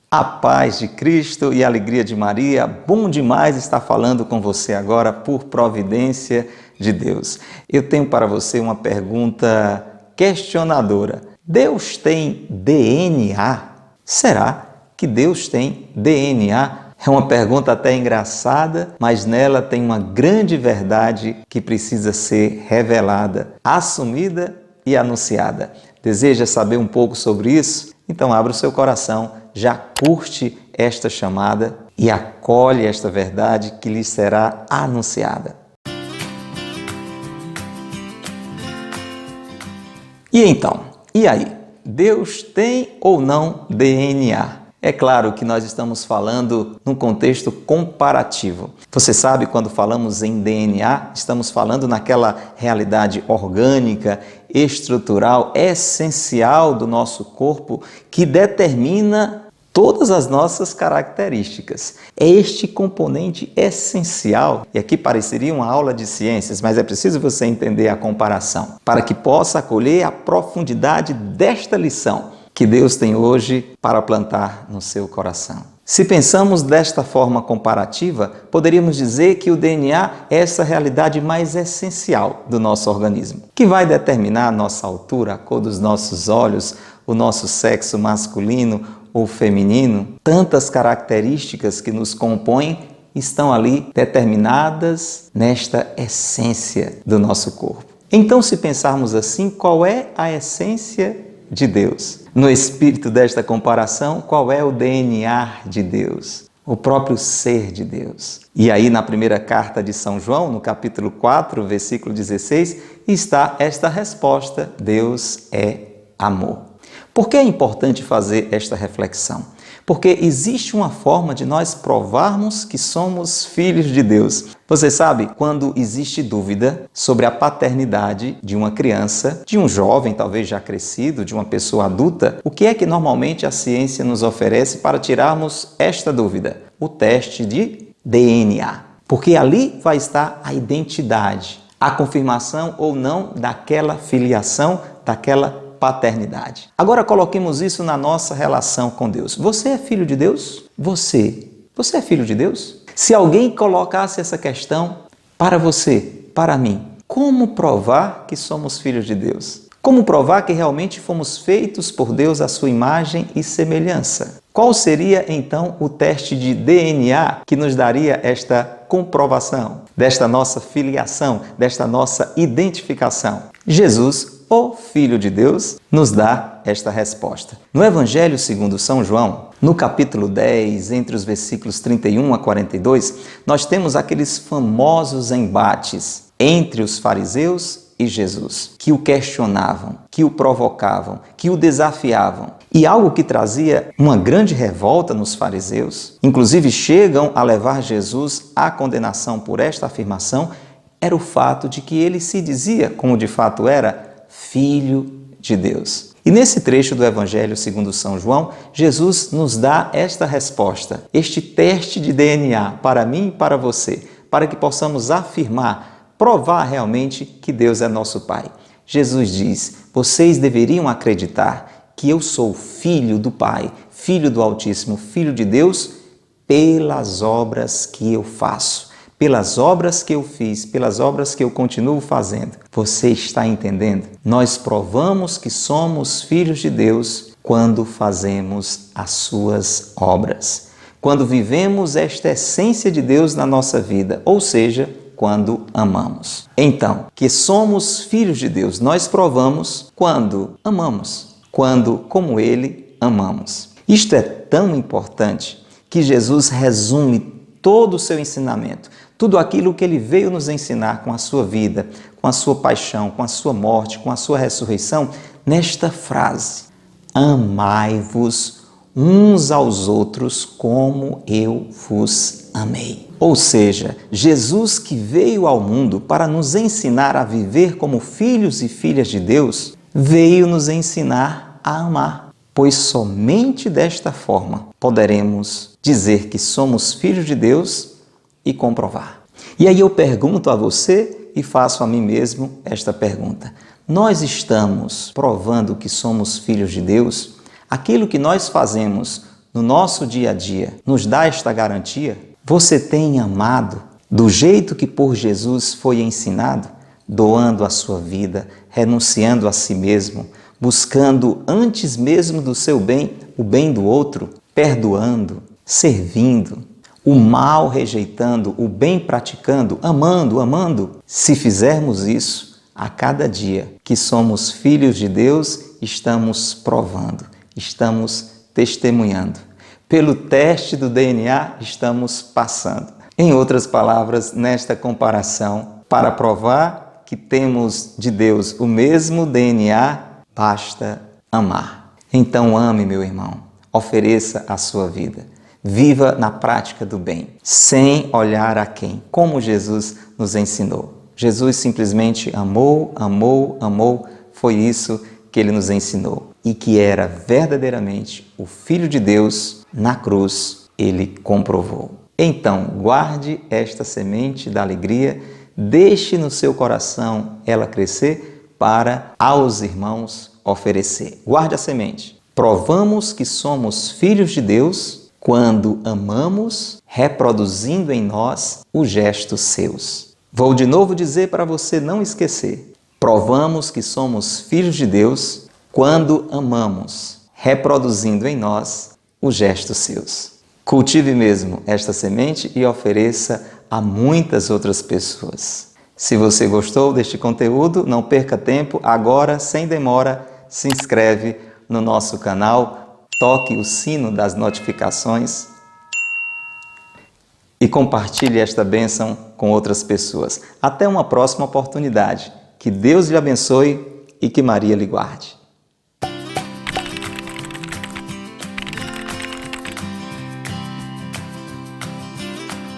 A paz de Cristo e a alegria de Maria, bom demais estar falando com você agora por providência de Deus. Eu tenho para você uma pergunta questionadora. Deus tem DNA? Será que Deus tem DNA? É uma pergunta até engraçada, mas nela tem uma grande verdade que precisa ser revelada, assumida e anunciada. Deseja saber um pouco sobre isso? Então abra o seu coração, já curte esta chamada e acolhe esta verdade que lhe será anunciada. E então, e aí? Deus tem ou não DNA? É claro que nós estamos falando num contexto comparativo. Você sabe, quando falamos em DNA, estamos falando naquela realidade orgânica, estrutural, essencial do nosso corpo que determina todas as nossas características. É este componente essencial, e aqui pareceria uma aula de ciências, mas é preciso você entender a comparação, para que possa acolher a profundidade desta lição que Deus tem hoje para plantar no seu coração. Se pensamos desta forma comparativa, poderíamos dizer que o DNA é essa realidade mais essencial do nosso organismo, que vai determinar a nossa altura, a cor dos nossos olhos, o nosso sexo masculino ou feminino. Tantas características que nos compõem estão ali determinadas nesta essência do nosso corpo. Então, se pensarmos assim, qual é a essência de Deus? No espírito desta comparação, qual é o DNA de Deus? O próprio ser de Deus. E aí, na primeira carta de São João, no capítulo 4, versículo 16, está esta resposta: Deus é amor. Por que é importante fazer esta reflexão? Porque existe uma forma de nós provarmos que somos filhos de Deus. Você sabe, quando existe dúvida sobre a paternidade de uma criança, de um jovem, talvez já crescido, de uma pessoa adulta, o que é que normalmente a ciência nos oferece para tirarmos esta dúvida? O teste de DNA. Porque ali vai estar a identidade, a confirmação ou não daquela filiação, daquela paternidade. Agora coloquemos isso na nossa relação com Deus. Você é filho de Deus? Você é filho de Deus? Se alguém colocasse essa questão para você, para mim, como provar que somos filhos de Deus? Como provar que realmente fomos feitos por Deus à sua imagem e semelhança? Qual seria então o teste de DNA que nos daria esta comprovação desta nossa filiação, desta nossa identificação? Jesus, o Filho de Deus, nos dá esta resposta. No Evangelho segundo São João, no capítulo 10, entre os versículos 31 a 42, nós temos aqueles famosos embates entre os fariseus e Jesus, que o questionavam, que o provocavam, que o desafiavam. E algo que trazia uma grande revolta nos fariseus, inclusive chegam a levar Jesus à condenação por esta afirmação, era o fato de que ele se dizia, como de fato era, Filho de Deus. E nesse trecho do Evangelho segundo São João, Jesus nos dá esta resposta, este teste de DNA para mim e para você, para que possamos afirmar, provar realmente que Deus é nosso Pai. Jesus diz: vocês deveriam acreditar que eu sou filho do Pai, filho do Altíssimo, filho de Deus, pelas obras que eu faço. Pelas obras que eu fiz, pelas obras que eu continuo fazendo. Você está entendendo? Nós provamos que somos filhos de Deus quando fazemos as suas obras. Quando vivemos esta essência de Deus na nossa vida, ou seja, quando amamos. Então, que somos filhos de Deus, nós provamos quando amamos, quando, como Ele, amamos. Isto é tão importante que Jesus resume todo o seu ensinamento, tudo aquilo que Ele veio nos ensinar com a sua vida, com a sua paixão, com a sua morte, com a sua ressurreição, nesta frase: amai-vos uns aos outros como eu vos amei. Ou seja, Jesus, que veio ao mundo para nos ensinar a viver como filhos e filhas de Deus, veio nos ensinar a amar, pois somente desta forma poderemos dizer que somos filhos de Deus e comprovar. E aí eu pergunto a você e faço a mim mesmo esta pergunta: nós estamos provando que somos filhos de Deus? Aquilo que nós fazemos no nosso dia a dia, nos dá esta garantia? Você tem amado do jeito que por Jesus foi ensinado, doando a sua vida, renunciando a si mesmo, buscando antes mesmo do seu bem, o bem do outro, perdoando, servindo, o mal rejeitando, o bem praticando, amando. Se fizermos isso, a cada dia que somos filhos de Deus, estamos provando, estamos testemunhando. Pelo teste do DNA, estamos passando. Em outras palavras, nesta comparação, para provar que temos de Deus o mesmo DNA, basta amar. Então ame, meu irmão, ofereça a sua vida. Viva na prática do bem, sem olhar a quem, como Jesus nos ensinou. Jesus simplesmente amou, foi isso que ele nos ensinou. E que era verdadeiramente o Filho de Deus na cruz, ele comprovou. Então, guarde esta semente da alegria, deixe no seu coração ela crescer para aos irmãos oferecer. Guarde a semente. Provamos que somos filhos de Deus quando amamos, reproduzindo em nós os gestos seus. Vou de novo dizer para você não esquecer. Provamos que somos filhos de Deus quando amamos, reproduzindo em nós os gestos seus. Cultive mesmo esta semente e ofereça a muitas outras pessoas. Se você gostou deste conteúdo, não perca tempo, agora, sem demora, se inscreve no nosso canal, toque o sino das notificações e compartilhe esta bênção com outras pessoas. Até uma próxima oportunidade. Que Deus lhe abençoe e que Maria lhe guarde.